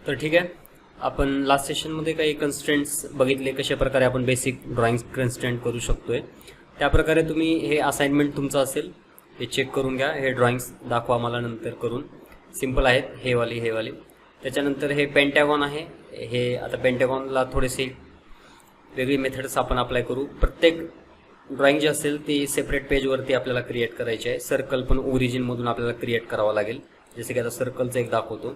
तर ठीक आहे, आपण लास्ट सेशनमध्ये काही कन्स्ट्रेंट्स बघितले, कशा प्रकारे आपण बेसिक ड्रॉइंग कन्स्ट्रेंट करू शकतोय. त्याप्रकारे तुम्ही हे असाइनमेंट तुमचं असेल हे चेक करून घ्या. हे ड्रॉइंग्स दाखवा मला नंतर करून. सिंपल आहेत हे वाली. त्याच्यानंतर हे पेंटॅगॉन आहे. हे आता पेंटॅगॉनला थोडेसे वेगळी मेथड्स आपण अप्लाय करू. प्रत्येक ड्रॉइंग जी असेल ती सेपरेट पेजवरती आपल्याला क्रिएट करायची आहे. सर्कल पण ओरिजिनमधून आपल्याला क्रिएट करावं लागेल. जसे की आता सर्कलचं एक दाखवतो.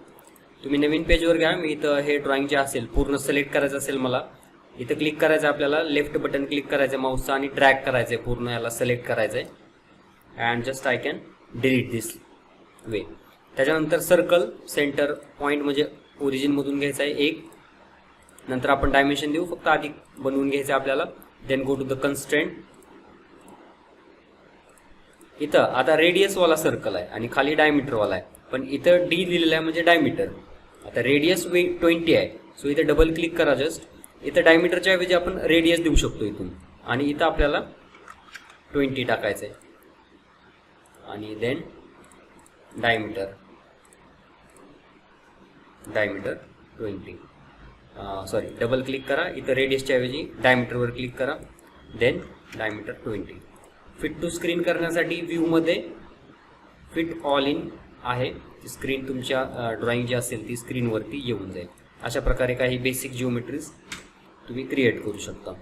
तुम्ही नवीन पेजवर घ्या. मी इथं हे ड्रॉइंग जे असेल पूर्ण सिलेक्ट करायचं असेल मला, इथं क्लिक करायचं आपल्याला, लेफ्ट बटन क्लिक करायचं माऊसचा आणि ड्रॅग करायचं आहे, पूर्ण याला सिलेक्ट करायचं आहे. And just I can delete this way. त्याच्यानंतर सर्कल सेंटर पॉईंट म्हणजे ओरिजिनमधून घ्यायचा आहे एक. नंतर आपण डायमेन्शन देऊ, फक्त आधी बनवून घ्यायचं आपल्याला. Then go to the constraint. इथं आता रेडियसवाला सर्कल आहे आणि खाली डायमीटरवाला आहे, पण इथं डी दिलेलं आहे म्हणजे डायमीटर. आता रेडियस 20 आहे, सो इथं डबल क्लिक करा जस्ट. इथं डायमीटरच्या ऐवजी आपण रेडियस देऊ शकतो इथून, आणि इथं आपल्याला 20 टाकायचं आहे. आणि then diameter 20. Sorry, double click करा. इथं रेडियसच्या ऐवजी डायमीटरवर क्लिक करा. Then diameter 20. Fit to screen करण्यासाठी व्ह्यूमध्ये फिट ऑल इन आहे. स्क्रीन तुमच्या ड्रॉइंग जी असेल ती स्क्रीनवरती येऊन जाईल. अशा प्रकारे काही बेसिक जिओमेट्रीज तुम्ही क्रिएट करू शकता.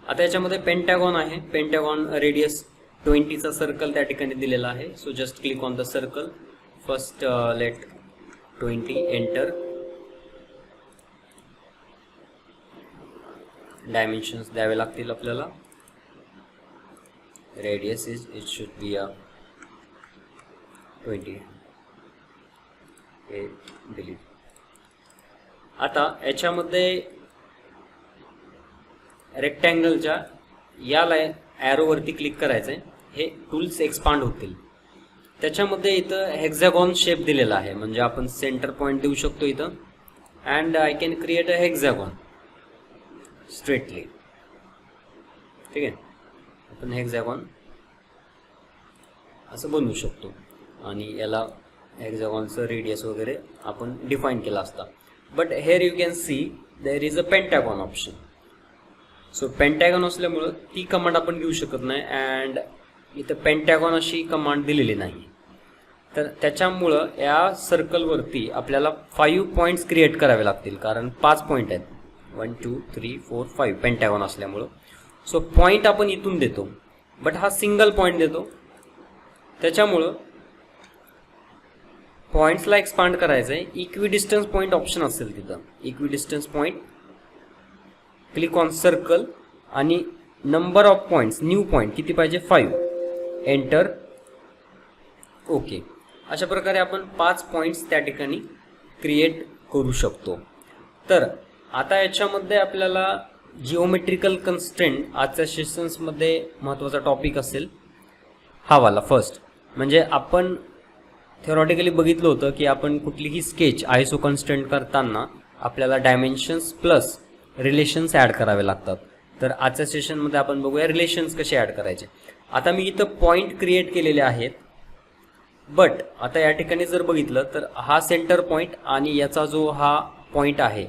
आता याच्यामध्ये पेंटॅगॉन आहे. पेंटॅगॉन रेडियस 20चा सर्कल त्या ठिकाणी दिलेला आहे. So just click on the circle. First let 20 enter. Dimensions द्यावे लागतील आपल्याला. रेडियस इट शुड बी 20. हे डिलीट. आता याच्यामध्ये रेक्टँगलच्या याला ॲरोवरती क्लिक करायचं आहे. हे टूल्स एक्सपांड होतील. त्याच्यामध्ये इथं हेक्झॅगॉन शेप दिलेला आहे, म्हणजे आपण सेंटर पॉईंट देऊ शकतो इथं. And I can create a hexagon straightly. ठीक आहे, आपण हेक्झॅगॉन असं बनवू शकतो आणि याला हेक्झॅगॉनचं रेडियस वगैरे आपण डिफाईन केला असता. But here you can see there is a pentagon option. So pentagon असल्यामुळं ती कमांड आपण घेऊ शकत नाही. अँड इथं पेंटॅगॉन अशी कमांड दिलेली नाही. तर त्याच्यामुळं या सर्कलवरती आपल्याला 5 पॉईंट्स क्रिएट करावे लागतील, कारण 5 पॉईंट आहेत. 1 2 3 4 5 पेंटॅगॉन असल्यामुळं. सो पॉईंट आपण इथून देतो, बट हा सिंगल पॉईंट देतो. त्याच्यामुळं पॉईंट्सला एक्सपांड करायचं आहे. इक्विडिस्टन्स पॉईंट ऑप्शन असेल तिथं. Equidistance point, click on circle आणि number of points, new point किती पाहिजे 5. एंटर. ओके. अशा प्रकारे आपण 5 पॉईंट्स त्या ठिकाणी क्रिएट करू शकतो. तर आता याच्यामध्ये आपल्याला जिओमेट्रिकल कन्स्ट्रेंट आजच्या सेशन्समध्ये महत्त्वाचा टॉपिक असेल हा वाला. फर्स्ट म्हणजे आपण थेरॉटिकली बघितलं होतं की आपण कुठलीही स्केच आयसो कन्स्ट्रेंट करताना आपल्याला डायमेन्शन्स प्लस रिलेशन्स ॲड करावे लागतात. तर आजच्या सेशनमध्ये आपण बघूया रिलेशन्स कसे ॲड करायचे. आता मी इथं पॉईंट क्रिएट केलेले आहेत, बट आता या ठिकाणी जर बघितलं तर हा सेंटर पॉईंट आणि याचा जो हा पॉईंट आहे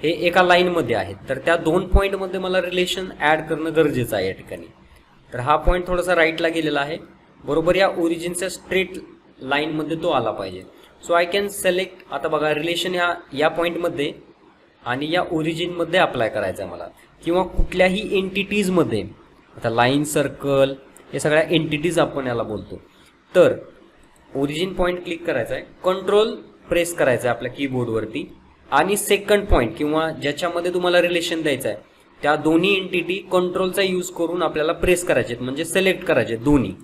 हे एका लाईनमध्ये आहेत. तर त्या 2 पॉईंटमध्ये मला रिलेशन ॲड करणं गरजेचं आहे या ठिकाणी. तर हा पॉईंट थोडासा राईटला गेलेला आहे, बरोबर या ओरिजिनच्या स्ट्रेट लाईनमध्ये तो आला पाहिजे. So I can select. आता बघा रिलेशन या पॉईंटमध्ये आणि या ओरिजिनमध्ये अप्लाय करायचं आहे मला, किंवा कुठल्याही एंटिटीजमध्ये. आता लाईन, सर्कल हे सगळ्या एंटिटीज आपण याला बोलतो. तर ओरिजिन पॉईंट क्लिक करायचा आहे, कंट्रोल प्रेस करायचं आहे आपल्या कीबोर्डवरती, आणि सेकंड पॉईंट किंवा ज्याच्यामध्ये तुम्हाला रिलेशन द्यायचं आहे त्या दोन्ही एंटिटी कंट्रोलचा यूज करून आपल्याला प्रेस करायचे आहेत, म्हणजे सिलेक्ट करायचे दोन्ही.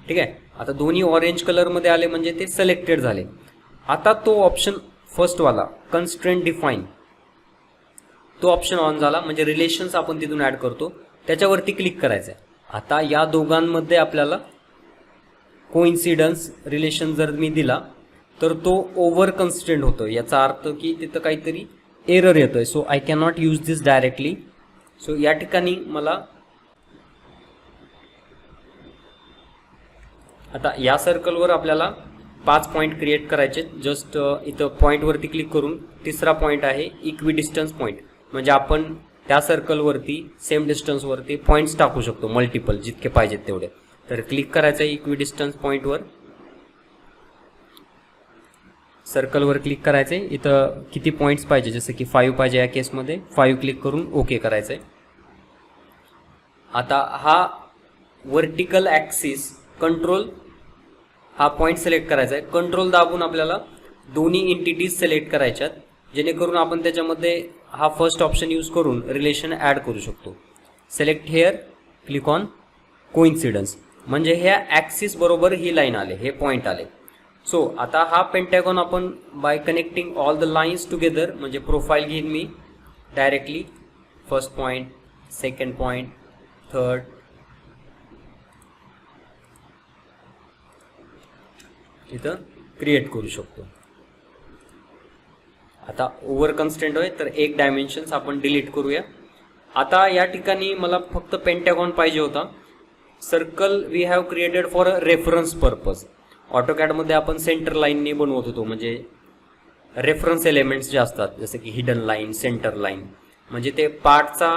ठीक आहे. आता दोन्ही ऑरेंज कलरमध्ये आले म्हणजे ते सिलेक्टेड झाले. आता तो ऑप्शन फर्स्टवाला कन्स्ट्रेंट डिफाईन, तो ऑप्शन ऑन झाला, म्हणजे रिलेशन्स आपण तिथून ॲड करतो. त्याच्यावरती क्लिक करायचं आहे. आता या दोघांमध्ये आपल्याला कोइन्सिडन्स रिलेशन जर मी दिला तर तो ओव्हर कन्स्ट्रेंट होतो. याचा अर्थ की तिथं काहीतरी एरर येतोय. So I can not use this directly. So या ठिकाणी मला आता या सर्कलवर आपल्याला 5 पॉईंट क्रिएट करायचे. जस्ट इथं पॉईंटवरती क्लिक करून तिसरा पॉईंट आहे इक्वी डिस्टन्स पॉईंट, म्हणजे आपण त्या सर्कलवरती सेम डिस्टन्सवरती पॉईंट्स टाकू शकतो, मल्टिपल जितके पाहिजेत तेवढे. तर क्लिक करायचं आहे इक्वी डिस्टन्स पॉईंटवर, सर्कलवर क्लिक करायचं आहे. इथं किती पॉईंट्स पाहिजे, जसं की 5 पाहिजे या केसमध्ये, 5 क्लिक करून ओके करायचं आहे. आता हा वर्टिकल ॲक्सिस कंट्रोल हा पॉईंट सिलेक्ट करायचा आहे. कंट्रोल दाबून आपल्याला दोन्ही एंटिटीज सिलेक्ट करायच्यात, जेणेकरून आपण त्याच्यामध्ये हा फर्स्ट ऑप्शन यूज करून रिलेशन ॲड करू शकतो. Select hair, click on coincidence, म्हणजे ह्या ॲक्सिस बरोबर ही लाईन आले, हे पॉईंट आले. सो आता हा पेंटॅगॉन आपण by connecting all the lines together, म्हणजे प्रोफाईल घेईन मी directly, first point, second point, third, इथं क्रिएट करू शकतो. आता ओव्हर कन्स्टेंट होय, तर एक डायमेन्शन्स आपण डिलीट करूया. आता या ठिकाणी मला फक्त पेंटॅगॉन पाहिजे होता. Circle we have created for a reference purpose. ऑटोकॅडमध्ये आपण सेंटर लाईनने बनवत होतो, म्हणजे रेफरन्स एलिमेंट्स जे असतात, जसे की हिडन लाईन, सेंटर लाईन, म्हणजे ते पार्टचा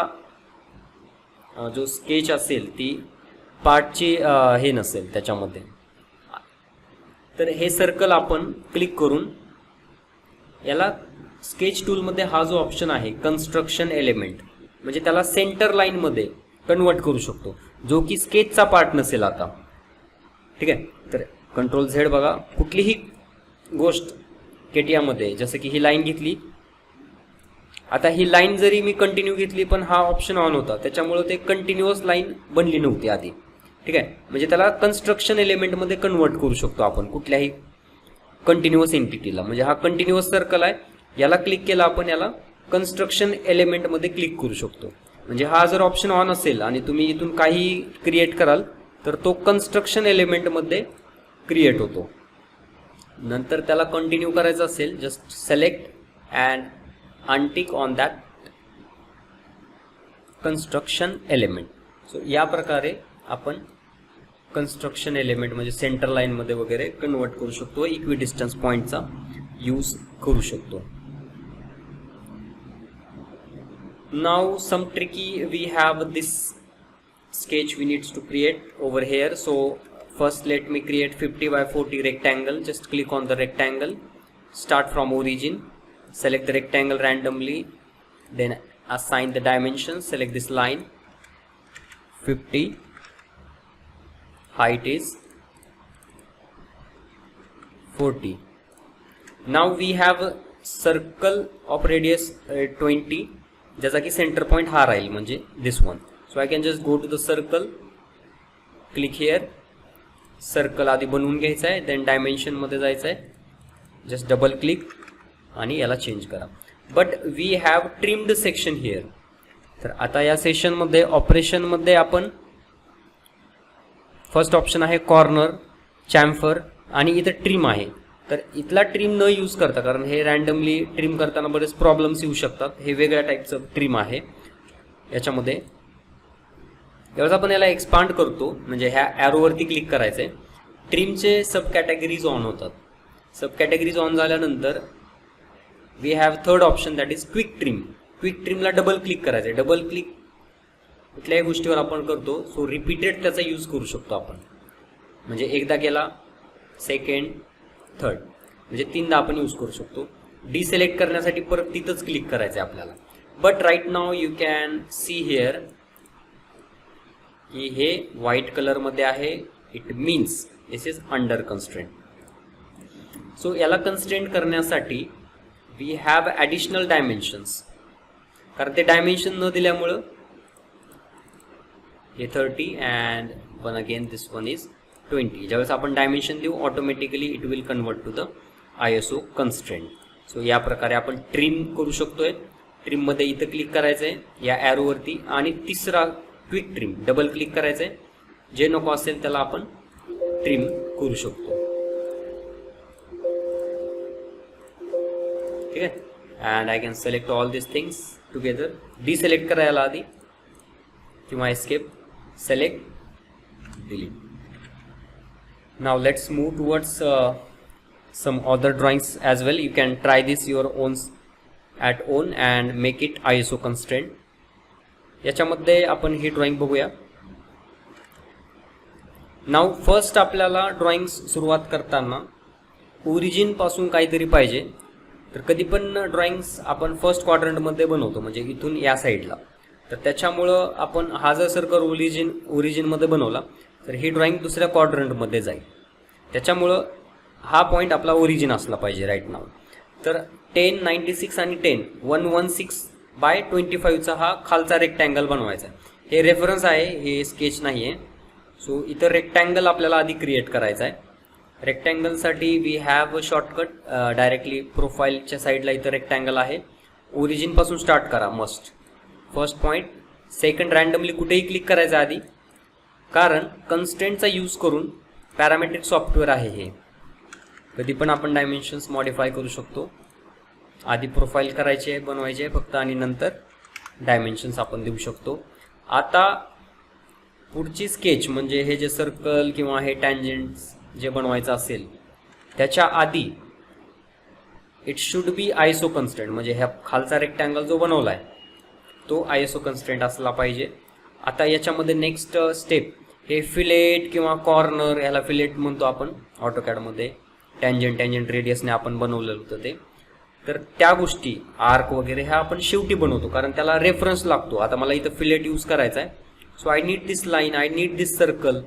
जो स्केच असेल ती पार्टची हे नसेल त्याच्यामध्ये. तर हे सर्कल आपण क्लिक करून याला स्केच टूलमध्ये हा जो ऑप्शन आहे कन्स्ट्रक्शन एलिमेंट, म्हणजे त्याला सेंटर लाईनमध्ये कन्वर्ट करू शकतो, जो की स्केचचा पार्ट नसेल आता. ठीक आहे, तर कंट्रोल झेड बघा, कुठलीही गोष्ट केटीआमध्ये, जसं की ही लाईन घेतली, आता ही लाईन जरी मी कंटिन्यू घेतली पण हा ऑप्शन ऑन होता, त्याच्यामुळे ते कंटिन्युअस लाईन बनली नव्हती आधी. ठीक आहे, म्हणजे त्याला कन्स्ट्रक्शन एलिमेंटमध्ये कन्वर्ट करू शकतो आपण कुठल्याही कंटिन्युअस एंटिटीला. म्हणजे हा कंटिन्युअस सर्कल आहे, याला क्लिक केला आपण, याला कन्स्ट्रक्शन एलिमेंटमध्ये क्लिक करू शकतो. म्हणजे हा जर ऑप्शन ऑन असेल आणि तुम्ही इथून काही क्रिएट कराल तर तो कन्स्ट्रक्शन एलिमेंटमध्ये क्रिएट होतो. नंतर त्याला कंटिन्यू करायचं असेल, just select and untick on that construction element. So या प्रकारे आपण कन्स्ट्रक्शन एलिमेंट म्हणजे सेंटर लाईनमध्ये वगैरे कन्वर्ट करू शकतो, इक्वी डिस्टन्स पॉईंटचा यूज करू शकतो. Now some tricky we have this sketch we needs to create over here. So first let me create 50 by 40 rectangle. Just click on the rectangle, start from origin, select the rectangle randomly, then assign the dimensions, select this line 50, height is 40. Now we have a circle of radius 20, ज्याचा की centre point हा राहील, म्हणजे this one. So I can just go to the circle, click here, circle आधी बनवून घ्यायचा आहे, then dimension मध्ये जायचं आहे, जस्ट डबल क्लिक आणि याला चेंज करा. But we have trimmed section here. तर आता या सेशनमध्ये ऑपरेशनमध्ये आपण फर्स्ट ऑप्शन आहे कॉर्नर, चॅम्फर आणि इथं ट्रिम आहे. तर इथला ट्रिम न यूज करता, कारण हे रँडमली ट्रिम करताना बरेच प्रॉब्लेम्स येऊ शकतात, हे वेगळ्या टाईपचं ट्रिम आहे याच्यामध्ये. यावेळेस आपण याला एक्सपांड करतो, म्हणजे ह्या ॲरोवरती क्लिक करायचं आहे. ट्रिमचे सब कॅटेगरीज ऑन होतात. सब कॅटेगरीज ऑन झाल्यानंतर we have third option, that is quick trim. Quick ट्रिमला डबल क्लिक करायचं आहे. डबल क्लिक कुठल्याही गोष्टीवर आपण करतो, सो रिपीटेड त्याचा यूज करू शकतो आपण. म्हणजे एकदा केला, सेकंड, थर्ड, म्हणजे तीनदा आपण यूज करू शकतो. डिसिलेक्ट करण्यासाठी परत तिथंच क्लिक करायचं आहे आपल्याला. But right now you can see here की हे व्हाईट कलरमध्ये आहे, it means this is under constraint. So याला कन्स्ट्रेंट करण्यासाठी वी हॅव ॲडिशनल डायमेन्शन्स, कारण ते डायमेन्शन न दिल्यामुळं हे 30 and one again this one is 20. ज्यावेळेस आपण डायमेन्शन देऊ automatically it will convert to the ISO constraint. So या प्रकारे आपण ट्रिम करू शकतोय. ट्रिममध्ये इथं क्लिक करायचं आहे या ॲरोवरती, आणि तिसरा क्विक ट्रिम डबल क्लिक करायचं आहे. जे नको असेल त्याला आपण ट्रिम करू शकतो. ठीक आहे, and I can select all this things together. Deselect करायला आधी किंवा escape, select, delete. Now let's move towards some other drawings as well. You can try this your own at own and make it ISO constraint. याच्यामध्ये आपण ही drawing बघूया. Now first आपल्याला drawings सुरुवात करताना origin पासून काहीतरी पाहिजे. तर कधी पण ड्रॉइंग्स आपण फर्स्ट क्वाड्रंट मध्ये बनवतो, म्हणजे इथून या साईडला. तर त्याच्यामुळं आपण हा जर सर्कल ओरिजिन मध्ये बनवला तर ही ड्रॉइंग दुसऱ्या क्वाड्रंट मध्ये जाईल. त्याच्यामुळं हा पॉइंट आपला ओरिजिन असला पाहिजे राईट नाव. तर 10, 96 आणि 10, 116/25 चा हा खालचा रेक्टँगल बनवायचा. हे रेफरन्स आहे, हे स्केच नाही आहे. सो इथं रेक्टँगल आपल्याला आधी क्रिएट करायचा आहे. रेक्टँगलसाठी we have a shortcut. Directly प्रोफाईलच्या साईडला इथं रेक्टँगल आहे. ओरिजिन पासून स्टार्ट करा must. First point, second randomly कुठेही क्लिक करायचं आधी, कारण कन्स्ट्रेंटचा यूज करून पॅरामेट्रिक सॉफ्टवेअर आहे हे. कधी पण आपण डायमेन्शन्स मॉडिफाय करू शकतो. आधी प्रोफाईल करायची आहे, बनवायची आहे फक्त, आणि नंतर डायमेन्शन्स आपण देऊ शकतो. आता पुढची स्केच म्हणजे हे जे सर्कल किंवा हे टँजंट्स जे बनवायचं असेल त्याच्या आधी इट शुड बी आयसो कन्स्ट्रेंट. म्हणजे ह्या खालचा रेक्टँगल जो बनवला आहे तो आयसो कन्स्ट्रेंट असला पाहिजे. आता याच्यामध्ये नेक्स्ट स्टेप हे फिलेट किंवा कॉर्नर, ह्याला फिलेट म्हणतो आपण ऑटोकॅडमध्ये. टँजंट रेडियसने आपण बनवलेलं होतं ते. तर त्या गोष्टी आर्क वगैरे ह्या आपण शेवटी बनवतो, कारण त्याला रेफरन्स लागतो. आता मला इथं फिलेट यूज करायचा आहे. So I need this line, I need this circle,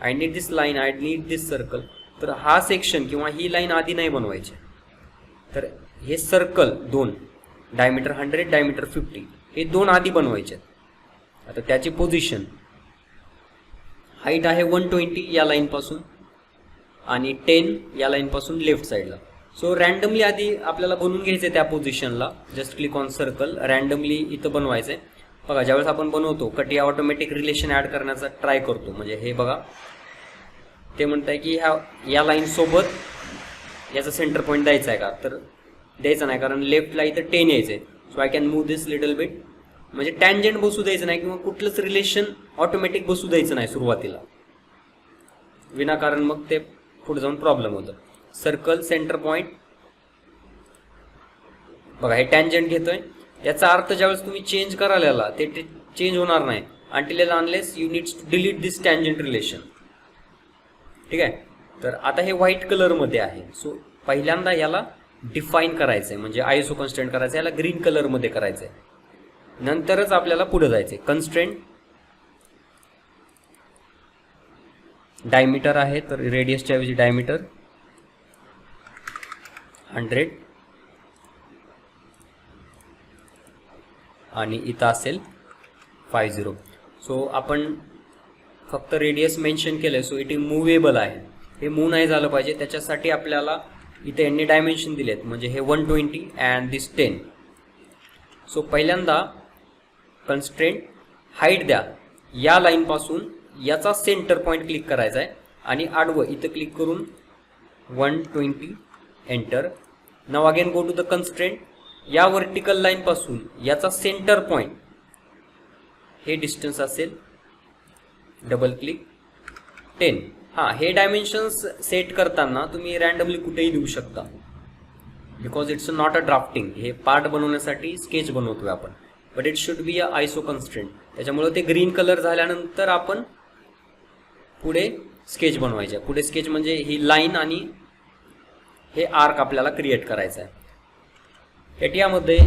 I need this line, I need this circle. तर हा सेक्शन किंवा ही लाईन आधी नाही बनवायची. तर हे सर्कल 2, डायमीटर 100, डायमीटर 50, हे 2 आधी बनवायचे. आता त्याची पोझिशन, हाईट आहे 120 या लाईनपासून आणि 10 या लाईनपासून लेफ्ट साईडला. सो रँडमली आधी आपल्याला बनवून घ्यायचं आहे त्या पोझिशनला. Just click on circle, randomly इथं बनवायचं आहे. बघा ज्यावेळेस आपण बनवतो कट या ऑटोमॅटिक रिलेशन ॲड करण्याचा ट्राय करतो. म्हणजे हे बघा ते म्हणत आहे की या लाईनसोबत याचा सेंटर पॉईंट द्यायचा आहे का, तर द्यायचा नाही, कारण लेफ्टला इथं 10 यायचं आहे. So I can move this little bit. म्हणजे टँजंट बसू द्यायचं नाही किंवा कुठलंच रिलेशन ऑटोमॅटिक बसू द्यायचं नाही सुरुवातीला, विनाकारण मग ते पुढे जाऊन प्रॉब्लेम होतं. सर्कल सेंटर पॉईंट, बघा हे टँजंट घेतोय. याचा अर्थ ज्यावेळेस तुम्ही चेंज करायला ते चेंज होणार नाही until unless you needs to delete this tangent relation. ठीक आहे. तर आता हे व्हाईट कलरमध्ये आहे. सो पहिल्यांदा याला डिफाईन करायचं आहे, म्हणजे आयसो कन्स्ट्रेंट करायचं आहे. याला ग्रीन कलरमध्ये करायचं आहे. नंतरच आपल्याला पुढे जायचं आहे. कन्स्ट्रेंट डायमीटर आहे, तर रेडियसच्या ऐवजी डायमीटर 100 आणि इथं असेल 50. सो आपण फक्त रेडियस मेन्शन केलं, सो इट इज मूवेबल आहे. हे मूव नाही झालं पाहिजे, त्याच्यासाठी आपल्याला इथे यांनी डायमेन्शन दिलेत. म्हणजे हे 120 अँड दिस 10. सो पहिल्यांदा कन्स्ट्रेंट हाईट द्या. या लाईनपासून याचा सेंटर पॉईंट क्लिक करायचा आहे आणि आडवं इथं क्लिक करून 120 enter. Now again go to the constraint. या वर्टिकल लाईन पासून याचा सेंटर पॉईंट हे डिस्टन्स असेल, डबल क्लिक 10. हां, हे डायमेन्शन्स सेट करताना तुम्ही रँडमली कुठेही देऊ शकता, because it's not a drafting. हे पार्ट बनवण्यासाठी स्केच बनवतोय आपण, but it should be a ISO constraint. त्याच्यामुळे ते ग्रीन कलर झाल्यानंतर आपण पुढे स्केच बनवायचे. पुढे स्केच म्हणजे ही लाईन आणि हे आर्क आपल्याला क्रिएट करायचं आहे. यामध्ये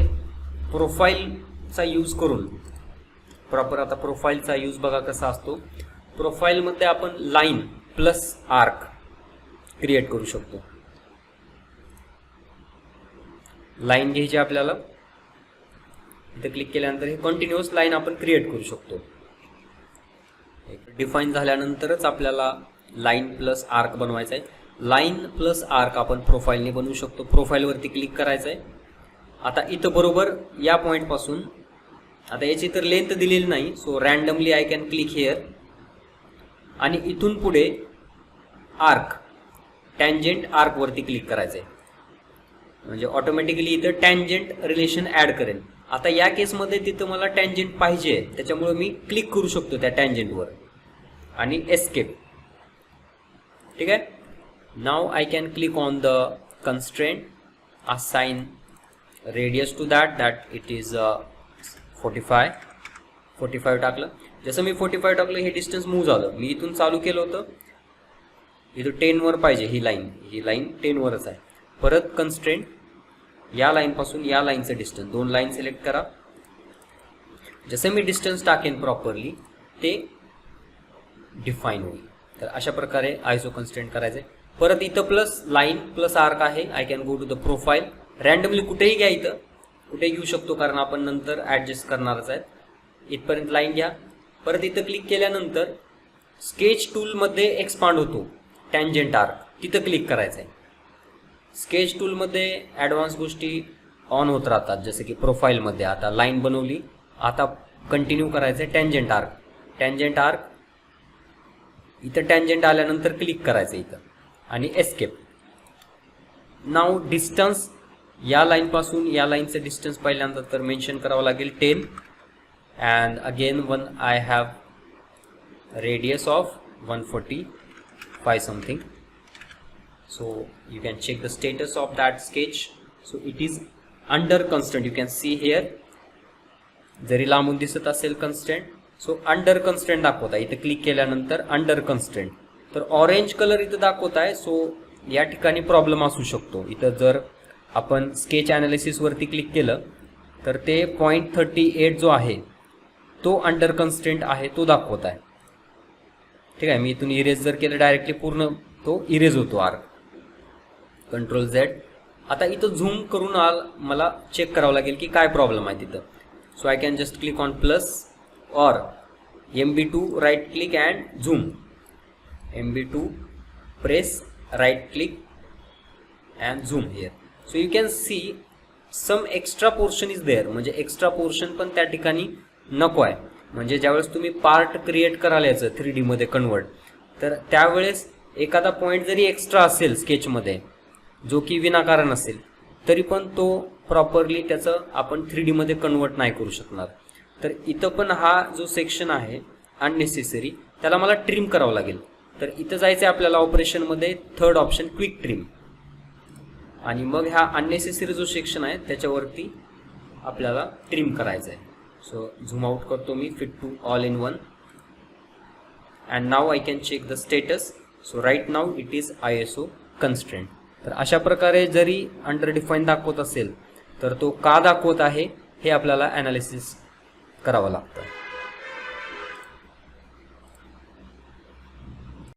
प्रोफाईलचा यूज करून प्रॉपर, आता प्रोफाईलचा यूज बघा कसा असतो. प्रोफाईलमध्ये आपण लाईन प्लस आर्क क्रिएट करू शकतो. लाईन घ्यायची आपल्याला, इथं क्लिक केल्यानंतर हे कंटिन्युअस लाईन आपण क्रिएट करू शकतो. डिफाईन झाल्यानंतरच आपल्याला लाईन प्लस आर्क बनवायचा आहे. लाईन प्लस आर्क आपण प्रोफाईलने बनवू शकतो. प्रोफाईलवरती क्लिक करायचं आहे. आता इथं बरोबर या पॉईंटपासून, आता याची तर लेंथ दिलेली नाही, so randomly I can click here आणि इथून पुढे आर्क, टँजंट आर्कवरती क्लिक करायचं आहे. म्हणजे ऑटोमॅटिकली इथं टँजंट रिलेशन ॲड करेल. आता या केसमध्ये तिथं मला टँजंट पाहिजे, त्याच्यामुळे मी क्लिक करू शकतो त्या टँजंटवर आणि एस्केप. ठीक आहे. Now I can click on the constraint, assign radius to that it is 45 टाकलं. जसं मी 45 टाकलं हे डिस्टन्स मूव्ह झालं. मी इथून चालू केलं होतं, इथं 10 वर पाहिजे ही लाईन 10 वरच आहे. परत कन्स्ट्रेंट, या लाईन पासून या लाईनचं डिस्टन्स, 2 लाईन सिलेक्ट करा. जसं मी डिस्टन्स टाकेन प्रॉपरली ते डिफाईन होईल. तर अशा प्रकारे आयसो कन्स्ट्रेंट करायचे. परत इथं प्लस लाईन प्लस आर्क आहे. I can go to the profile, randomly कुठेही घ्या, इथं कुठेही घेऊ शकतो कारण आपण नंतर ॲडजस्ट करणारच आहेत. इथपर्यंत लाईन घ्या. परत इथं क्लिक केल्यानंतर स्केच टूलमध्ये एक्सपांड होतो टँजंट आर्क, तिथं क्लिक करायचं आहे. स्केच टूलमध्ये ॲडव्हान्स गोष्टी ऑन होत राहतात, जसे की प्रोफाईलमध्ये आता लाईन बनवली, आता कंटिन्यू करायचं आहे टँजंट आर्क. इथं टँजंट आल्यानंतर क्लिक करायचं इथं आणि एस्केप. नाव डिस्टन्स, या लाईनपासून या लाईनचं डिस्टन्स पहिल्यांदा तर मेन्शन करावं लागेल 10 and again one I have radius of 145 something. So you can check the status of that sketch. So it is under constraint, you can see here. जरी लांबून दिसत असेल constraint, so under constraint दाखवत आहे. इथे click केल्यानंतर under constraint, तर orange colour इथं दाखवत आहे. सो या ठिकाणी प्रॉब्लेम असू शकतो. इथं जर आपण स्केच ॲनालिसिस वरती क्लिक केलं तर ते 0.38 जो आहे तो अंडर कन्स्ट्रेंट आहे तो दाखवत आहे. ठीक आहे. मी इथून इरेज जर केलं डायरेक्टली पूर्ण तो इरेज होतो आर्क. Control Z. आता इथं झूम करून मला चेक करावं लागेल की काय प्रॉब्लेम आहे तिथं. So I can just click on plus or MB2 right click and zoom. MB2 press right click and zoom here. So you can see some extra portion is there. म्हणजे extra portion पण त्या ठिकाणी नको आहे. म्हणजे ज्यावेळेस तुम्ही part create कराल याचं 3D मध्ये कन्वर्ट, तर त्यावेळेस एखादा पॉईंट जरी एक्स्ट्रा असेल स्केचमध्ये जो की विनाकारण असेल तरी पण तो प्रॉपरली त्याचं आपण 3D मध्ये कन्वर्ट नाही करू शकणार. तर इथं पण हा जो सेक्शन आहे अननेसेसरी त्याला मला ट्रिम करावं लागेल. तर इथं जायचं आहे आपल्याला ऑपरेशनमध्ये, थर्ड ऑप्शन क्विक ट्रिम, आणि मग ह्या अननेसेसरी जो सेक्शन आहे त्याच्यावरती आपल्याला ट्रिम करायचं आहे. सो झूम आउट करतो मी, fit to all in one, and now I can check the status. So right now it is ISO constraint. तर अशा प्रकारे जरी अंडर डिफाईन दाखवत असेल तर तो का दाखवत आहे हे आपल्याला ॲनालिसिस करावं लागतं.